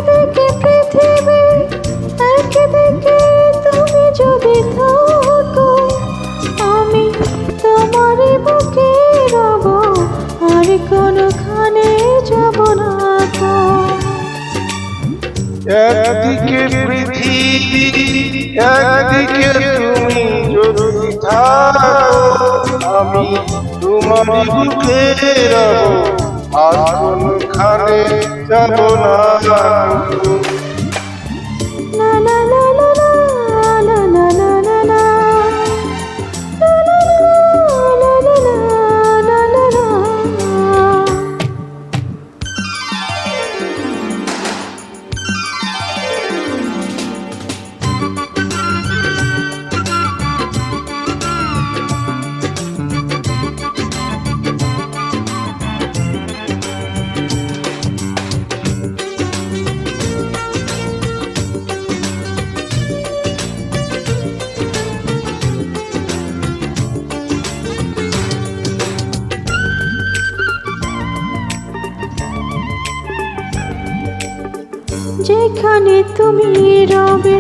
একদিকে পৃথিবী, একদিকে তুমি যদি থাকো, আমি তোমারই বুকে রব, আর কোনোখানে যাব না গো। একদিকে পৃথিবী, একদিকে তুমি যদি থাকো, আমি তোমারই বুকে রব, আর কোনোখানে যাব না গো। La la la la la la la la la la la la la la la la. যেখানে তুমি রবে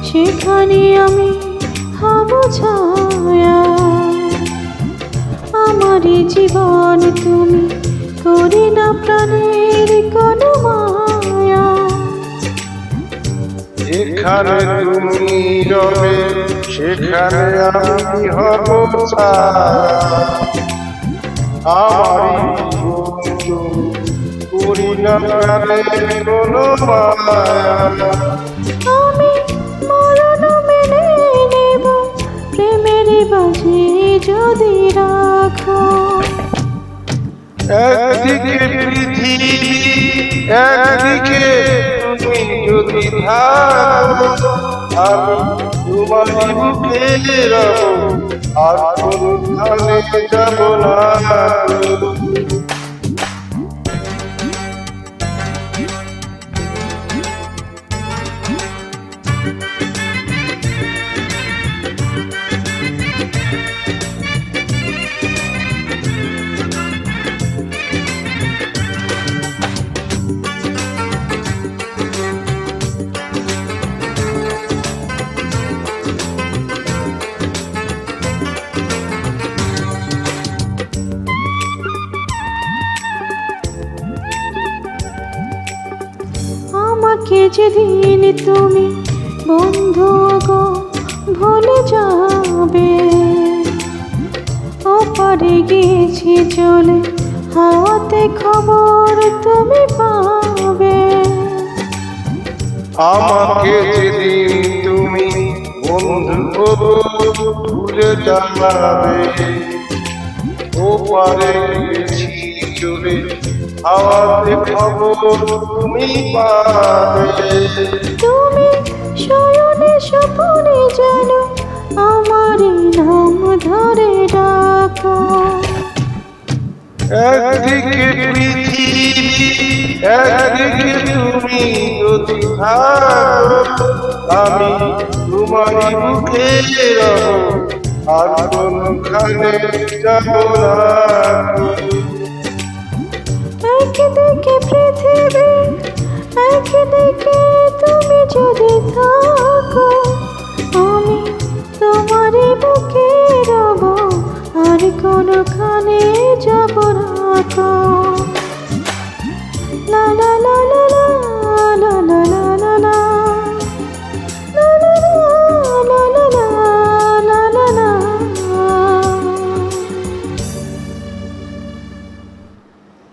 সেখানে আমি হব ছায়া, আমারই জীবন তুমি করি না প্রাণের কোনো মায়া। যেখানে তুমি রবে সেখানে আমি হব ছায়া, আমারই জীবন করি না প্রাণের কোনো মায়া। আমি মরণ মেনে নেব প্রেমের বাজি যদি রাখো। একদিকে পৃথিবী, একদিকে তুমি যদি থাকো, আমি তোমারই বুকে রব, আর কোনোখানে যাব না গো। আমাকে যেদিন তুমি বন্ধু গো ভুলে যাবে, ওপারে গিয়েছি চলে হাওয়াতে খবর তুমি পাবে। আমাকে যেদিন তুমি বন্ধু ভুলে যাবে, ওপারে গেছি চলে হাওয়াতে খবর তুমি পাবে। তুমি শয়নে স্বপনে জানো আমারই নাম ধরে ডাকো। একদিকে পৃথিবী, একদিকে তুমি যদি থাকো, আমি তোমারই বুকে রব, আর কোনোখানে যাব না গো। একদিকে পৃথিবী, একদিকে তুমি যদি থাকো, আমি তোমারই বুকে রব, আর কোনোখানে যাব না গো।